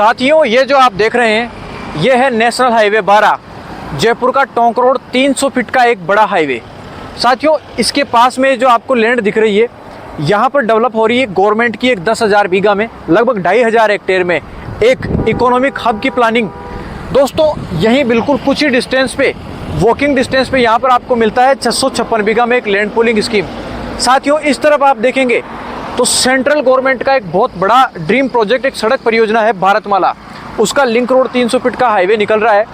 साथियों, ये जो आप देख रहे हैं ये है नेशनल हाईवे 12 जयपुर का टोंक रोड 300 फीट का एक बड़ा हाईवे। साथियों, इसके पास में जो आपको लैंड दिख रही है यहाँ पर डेवलप हो रही है गवर्नमेंट की एक 10,000 बीघा में लगभग 2,500 हेक्टेयर में एक इकोनॉमिक हब की प्लानिंग। दोस्तों, यहीं बिल्कुल कुछ ही डिस्टेंस पे, वॉकिंग डिस्टेंस पे यहाँ पर आपको मिलता है 656 बीघा में एक लैंड पूलिंग स्कीम। साथियों, इस तरफ आप देखेंगे तो सेंट्रल गवर्नमेंट का एक बहुत बड़ा ड्रीम प्रोजेक्ट, एक सड़क परियोजना है भारतमाला। उसका लिंक रोड 300 फीट का हाईवे निकल रहा है।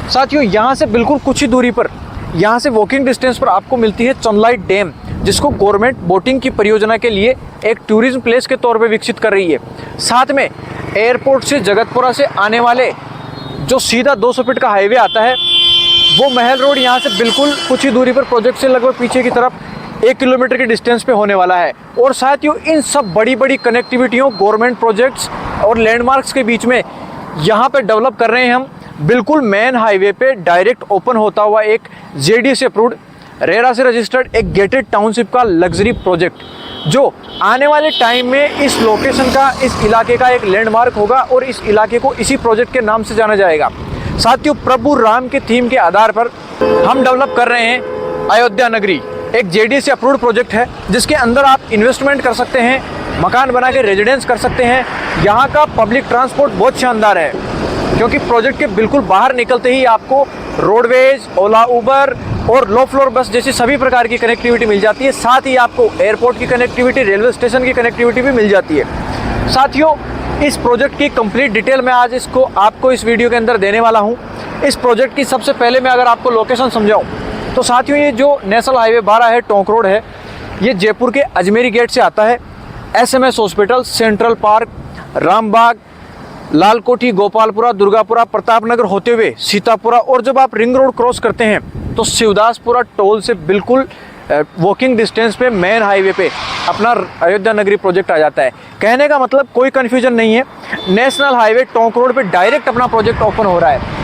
साथियों, यहाँ से बिल्कुल कुछ ही दूरी पर, यहाँ से वॉकिंग डिस्टेंस पर आपको मिलती है चंदलाई डैम, जिसको गवर्नमेंट बोटिंग की परियोजना के लिए एक टूरिज्म प्लेस के तौर पे विकसित कर रही है। साथ में एयरपोर्ट से जगतपुरा से आने वाले जो सीधा 200 फीट का हाईवे आता है वो महल रोड यहाँ से बिल्कुल कुछ ही दूरी पर प्रोजेक्ट से लगभग पीछे की तरफ 1 किलोमीटर के डिस्टेंस पे होने वाला है। और साथियों, इन सब बड़ी बड़ी कनेक्टिविटियों, गवर्नमेंट प्रोजेक्ट्स और लैंडमार्क्स के बीच में यहाँ पे डेवलप कर रहे हैं हम बिल्कुल मेन हाईवे पे डायरेक्ट ओपन होता हुआ एक JDA से अप्रूव्ड, रेरा से रजिस्टर्ड एक गेटेड टाउनशिप का लग्जरी प्रोजेक्ट, जो आने वाले टाइम में इस लोकेशन का, इस इलाके का एक लैंडमार्क होगा और इस इलाके को इसी प्रोजेक्ट के नाम से जाना जाएगा। साथियों, प्रभु राम के थीम के आधार पर हम डेवलप कर रहे हैं अयोध्या नगरी। एक JDA से अप्रूव्ड प्रोजेक्ट है जिसके अंदर आप इन्वेस्टमेंट कर सकते हैं, मकान बना के रेजिडेंस कर सकते हैं। यहाँ का पब्लिक ट्रांसपोर्ट बहुत शानदार है क्योंकि प्रोजेक्ट के बिल्कुल बाहर निकलते ही आपको रोडवेज, ओला, उबर और लो फ्लोर बस जैसी सभी प्रकार की कनेक्टिविटी मिल जाती है। साथ ही आपको एयरपोर्ट की कनेक्टिविटी, रेलवे स्टेशन की कनेक्टिविटी भी मिल जाती है। साथियों, इस प्रोजेक्ट की कंप्लीट डिटेल मैं आज आपको इस वीडियो के अंदर देने वाला हूँ। इस प्रोजेक्ट की सबसे पहले मैं अगर आपको लोकेशन समझाऊँ तो साथियों, ये जो नेशनल हाईवे 12 है, टोंक रोड है, ये जयपुर के अजमेरी गेट से आता है। SMS hospital, central park, Rambagh, Lalkothi, Gopalpura, Durgapura, Pratapnagar होते हुए सीतापुरा, और जब आप रिंग रोड क्रॉस करते हैं तो शिवदासपुरा टोल से बिल्कुल वॉकिंग डिस्टेंस पे मेन हाईवे पे अपना अयोध्या नगरी प्रोजेक्ट आ जाता है। कहने का मतलब कोई कन्फ्यूजन नहीं है, नेशनल हाईवे टोंक रोड पे डायरेक्ट अपना प्रोजेक्ट ओपन हो रहा है।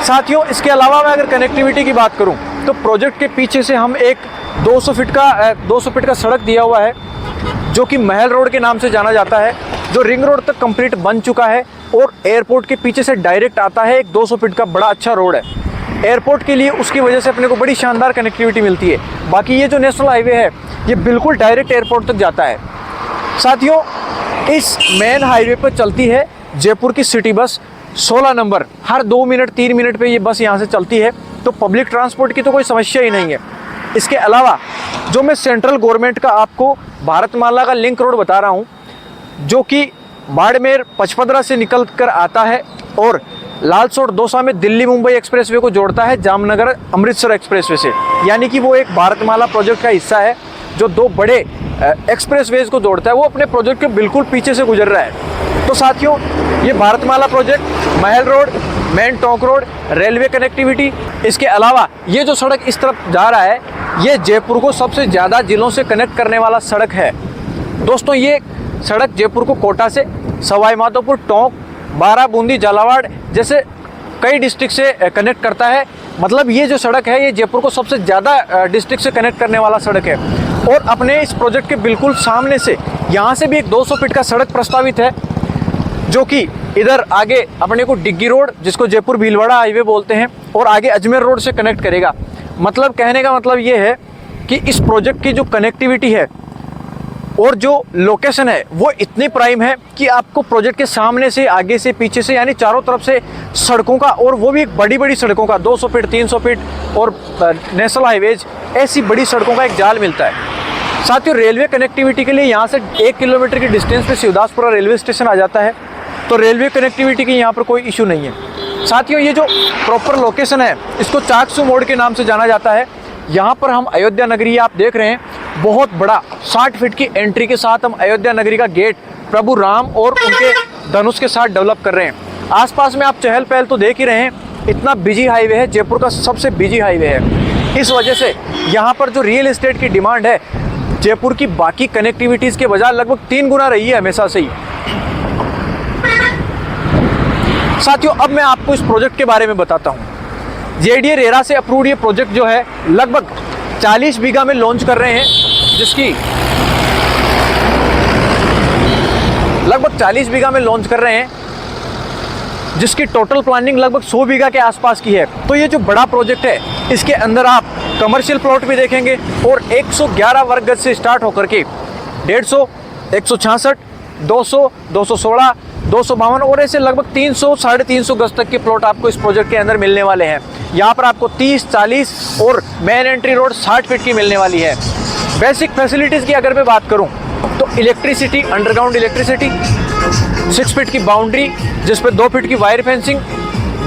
साथियों, इसके अलावा मैं अगर कनेक्टिविटी की बात करूं तो प्रोजेक्ट के पीछे से हम एक 200 फीट का सड़क दिया हुआ है जो कि महल रोड के नाम से जाना जाता है, जो रिंग रोड तक कंप्लीट बन चुका है और एयरपोर्ट के पीछे से डायरेक्ट आता है। एक 200 फीट का बड़ा अच्छा रोड है एयरपोर्ट के लिए, उसकी वजह से अपने को बड़ी शानदार कनेक्टिविटी मिलती है। बाकी ये जो नेशनल हाईवे है ये बिल्कुल डायरेक्ट एयरपोर्ट तक जाता है। साथियों, इस मेन हाईवे पर चलती है जयपुर की सिटी बस 16 नंबर। हर 2 मिनट 3 मिनट पे ये बस यहाँ से चलती है, तो पब्लिक ट्रांसपोर्ट की तो कोई समस्या ही नहीं है। इसके अलावा जो मैं सेंट्रल गवर्नमेंट का आपको भारतमाला का लिंक रोड बता रहा हूँ, जो कि बाड़मेर पचपदरा से निकल कर आता है और लालसोट दौसा में दिल्ली मुंबई एक्सप्रेसवे को जोड़ता है जामनगर अमृतसर एक्सप्रेसवे से, यानी कि वो एक भारतमाला प्रोजेक्ट का हिस्सा है जो 2 बड़े एक्सप्रेसवेज को जोड़ता है। वो अपने प्रोजेक्ट के बिल्कुल पीछे से गुजर रहा है। तो साथियों, ये भारतमाला प्रोजेक्ट, महल road, main Tonk road, railway connectivity, इसके अलावा ये जो सड़क इस तरफ जा रहा है ये जयपुर को सबसे ज़्यादा जिलों से कनेक्ट करने वाला सड़क है। दोस्तों, ये सड़क जयपुर को कोटा से, सवाई माधोपुर, टोंक, बारा, बूंदी, झालावाड़ जैसे कई डिस्ट्रिक्ट से कनेक्ट करता है। मतलब ये जो सड़क है ये जयपुर को सबसे ज़्यादा डिस्ट्रिक्ट से कनेक्ट करने वाला सड़क है। और अपने इस प्रोजेक्ट के बिल्कुल सामने से यहाँ से भी एक 200 फीट का सड़क प्रस्तावित है, जो कि इधर आगे अपने को डिग्गी रोड, जिसको जयपुर भीलवाड़ा हाईवे बोलते हैं, और आगे अजमेर रोड से कनेक्ट करेगा। मतलब कहने का मतलब ये है कि इस प्रोजेक्ट की जो कनेक्टिविटी है और जो लोकेशन है वो इतनी प्राइम है कि आपको प्रोजेक्ट के सामने से, आगे से, पीछे से, यानी चारों तरफ से सड़कों का, और वो भी एक बड़ी बड़ी सड़कों का, 200 फीट 300 फीट और नेशनल हाईवेज, ऐसी बड़ी सड़कों का एक जाल मिलता है। साथियों, रेलवे कनेक्टिविटी के लिए यहाँ से 1 किलोमीटर की डिस्टेंस पे शिवदासपुरा रेलवे स्टेशन आ जाता है, तो रेलवे कनेक्टिविटी की यहाँ पर कोई इशू नहीं है। साथियों, ये जो प्रॉपर लोकेशन है इसको चाकसू मोड़ के नाम से जाना जाता है। यहाँ पर हम अयोध्या नगरी, आप देख रहे हैं, बहुत बड़ा 60 फीट की एंट्री के साथ हम अयोध्या नगरी का गेट प्रभु राम और उनके धनुष के साथ डेवलप कर रहे हैं। आसपास में आप चहल पहल तो देख ही रहे हैं, इतना बिजी हाईवे है, जयपुर का सबसे बिजी हाईवे है। इस वजह से यहाँ पर जो रियल एस्टेट की डिमांड है जयपुर की बाकी कनेक्टिविटीज़ के बजाय लगभग 3 गुना रही है हमेशा से ही। साथियों, अब मैं आपको इस प्रोजेक्ट के बारे में बताता हूँ। JDA रेरा से अप्रूव्ड ये प्रोजेक्ट जो है लगभग 40 बीघा में लॉन्च कर रहे हैं, जिसकी लगभग 40 बीघा में लॉन्च कर रहे हैं। जिसकी टोटल प्लानिंग लगभग 100 बीघा के आसपास की है। तो ये जो बड़ा प्रोजेक्ट है इसके अंदर आप कमर्शियल प्लॉट भी देखेंगे और 111 वर्ग गज से स्टार्ट होकर के 150, 166, 200, 216, 252 और ऐसे लगभग 300, 350 गज तक के प्लॉट आपको इस प्रोजेक्ट के अंदर मिलने वाले हैं। यहाँ पर आपको 30, 40 और मेन एंट्री रोड 60 फीट की मिलने वाली है। बेसिक फैसिलिटीज़ की अगर मैं बात करूँ तो इलेक्ट्रिसिटी, अंडरग्राउंड इलेक्ट्रिसिटी, 6 फीट की बाउंड्री जिस पर 2 फीट की वायर फेंसिंग,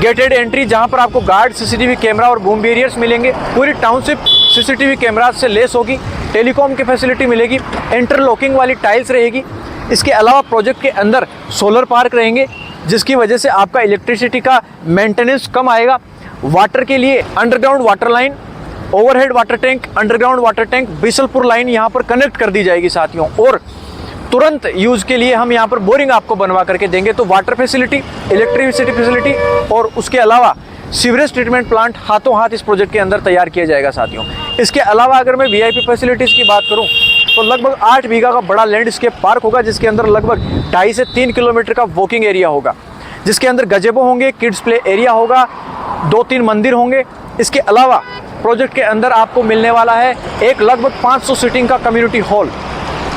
गेटेड एंट्री जहां पर आपको गार्ड, सीसीटीवी कैमरा और बूम बैरियर्स मिलेंगे। पूरी टाउनशिप सीसीटीवी कैमरा से लेस होगी। टेलीकॉम की फैसिलिटी मिलेगी। इंटरलॉकिंग वाली टाइल्स रहेगी। इसके अलावा प्रोजेक्ट के अंदर सोलर पार्क रहेंगे जिसकी वजह से आपका इलेक्ट्रिसिटी का मेंटेनेंस कम आएगा। वाटर के लिए underground water line, overhead water tank, underground water tank, Bisalpur line यहाँ पर कनेक्ट कर दी जाएगी साथियों। और तुरंत यूज़ के लिए हम यहाँ पर बोरिंग आपको बनवा करके देंगे। तो वाटर फैसिलिटी, इलेक्ट्रिसिटी फैसिलिटी और उसके अलावा सीवरेज ट्रीटमेंट प्लांट हाथों हाथ इस प्रोजेक्ट के अंदर तैयार किया जाएगा साथियों। इसके अलावा अगर मैं वीआईपी फैसिलिटीज़ की बात करूँ तो लगभग 8 बीघा का बड़ा लैंडस्केप पार्क होगा जिसके अंदर लगभग 2.5 से 3 किलोमीटर का वॉकिंग एरिया होगा, जिसके अंदर गजेबो होंगे, किड्स प्ले एरिया होगा, 2-3 मंदिर होंगे। इसके अलावा प्रोजेक्ट के अंदर आपको मिलने वाला है एक लगभग 500 सीटिंग का कम्युनिटी हॉल।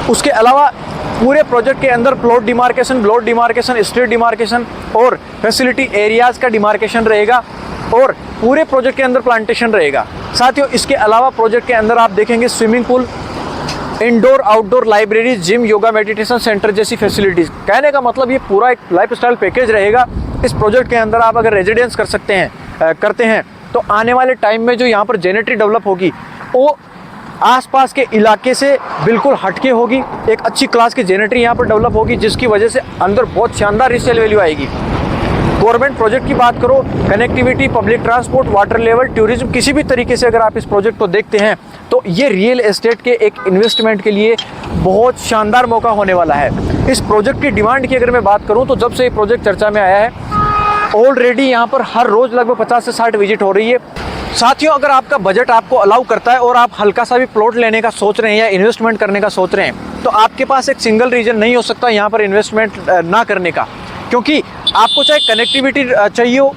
उसके अलावा पूरे प्रोजेक्ट के अंदर plot demarcation, blot demarcation, street demarcation और फैसिलिटी एरियाज़ का डिमार्केशन रहेगा और पूरे प्रोजेक्ट के अंदर प्लांटेशन रहेगा। साथियों इसके अलावा प्रोजेक्ट के अंदर आप देखेंगे swimming pool, indoor outdoor library, gym, yoga, meditation centre जैसी फैसिलिटीज़। कहने का मतलब ये पूरा एक लाइफस्टाइल पैकेज रहेगा। इस प्रोजेक्ट के अंदर आप अगर रेजिडेंस करते हैं तो आने वाले टाइम में जो यहाँ पर जेनेट्री डेवलप होगी वो आसपास के इलाके से बिल्कुल हटके होगी। एक अच्छी क्लास की जेनेट्री यहाँ पर डेवलप होगी जिसकी वजह से अंदर बहुत शानदार रीसेल वैल्यू आएगी। गवर्नमेंट प्रोजेक्ट की बात करो, connectivity, public transport, water level, tourism, किसी भी तरीके से अगर आप इस प्रोजेक्ट को देखते हैं तो ये रियल एस्टेट के एक इन्वेस्टमेंट के लिए बहुत शानदार मौका होने वाला है। इस प्रोजेक्ट की डिमांड की अगर मैं बात करूँ तो जब से ये प्रोजेक्ट चर्चा में आया है ऑलरेडी यहाँ पर हर रोज़ लगभग 50 से 60 विजिट हो रही है। साथियों अगर आपका बजट आपको अलाउ करता है और आप हल्का सा भी प्लॉट लेने का सोच रहे हैं या इन्वेस्टमेंट करने का सोच रहे हैं तो आपके पास एक सिंगल रीजन नहीं हो सकता यहाँ पर इन्वेस्टमेंट ना करने का, क्योंकि आपको चाहे कनेक्टिविटी चाहिए हो,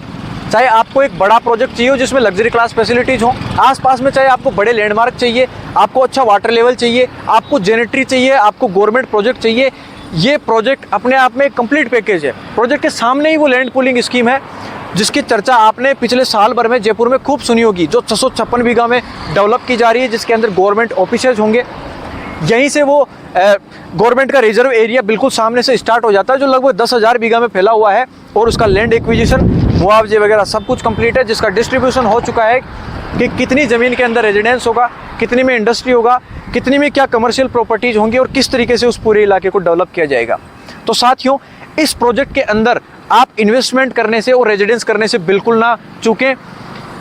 चाहे आपको एक बड़ा प्रोजेक्ट चाहिए हो जिसमें लग्जरी क्लास फैसिलिटीज़ हो, आसपास में चाहे आपको बड़े लैंडमार्क चाहिए, आपको अच्छा वाटर लेवल चाहिए, आपको जेनेट्री चाहिए, आपको गवर्नमेंट प्रोजेक्ट चाहिए, ये प्रोजेक्ट अपने आप में एक कंप्लीट पैकेज है। प्रोजेक्ट के सामने ही वो लैंड पूलिंग स्कीम है जिसकी चर्चा आपने पिछले साल भर में जयपुर में खूब सुनी होगी, जो 656 बीघा में डेवलप की जा रही है, जिसके अंदर गवर्नमेंट ऑफिसर्स होंगे। यहीं से वो गवर्नमेंट का रिजर्व एरिया बिल्कुल सामने से स्टार्ट हो जाता है जो लगभग 10,000 बीघा में फैला हुआ है और उसका लैंड एक्विजिशन, मुआवजे वगैरह सब कुछ कंप्लीट है, जिसका डिस्ट्रीब्यूशन हो चुका है कि कितनी ज़मीन के अंदर रेजिडेंस होगा, कितनी में इंडस्ट्री होगा, कितनी में क्या कमर्शियल प्रॉपर्टीज़ होंगी और किस तरीके से उस पूरे इलाके को डेवलप किया जाएगा। तो साथियों इस प्रोजेक्ट के अंदर आप इन्वेस्टमेंट करने से और रेजिडेंस करने से बिल्कुल ना चूकें।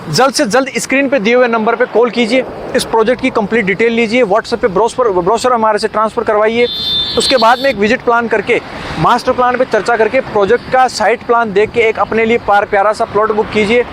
जल्द से जल्द स्क्रीन पे दिए हुए नंबर पे कॉल कीजिए, इस प्रोजेक्ट की कंप्लीट डिटेल लीजिए, व्हाट्सएप पे ब्रोशर हमारे से ट्रांसफ़र करवाइए। उसके बाद में एक विजिट प्लान करके, मास्टर प्लान पे चर्चा करके, प्रोजेक्ट का साइट प्लान देख के एक अपने लिए प्यारा सा प्लॉट बुक कीजिए।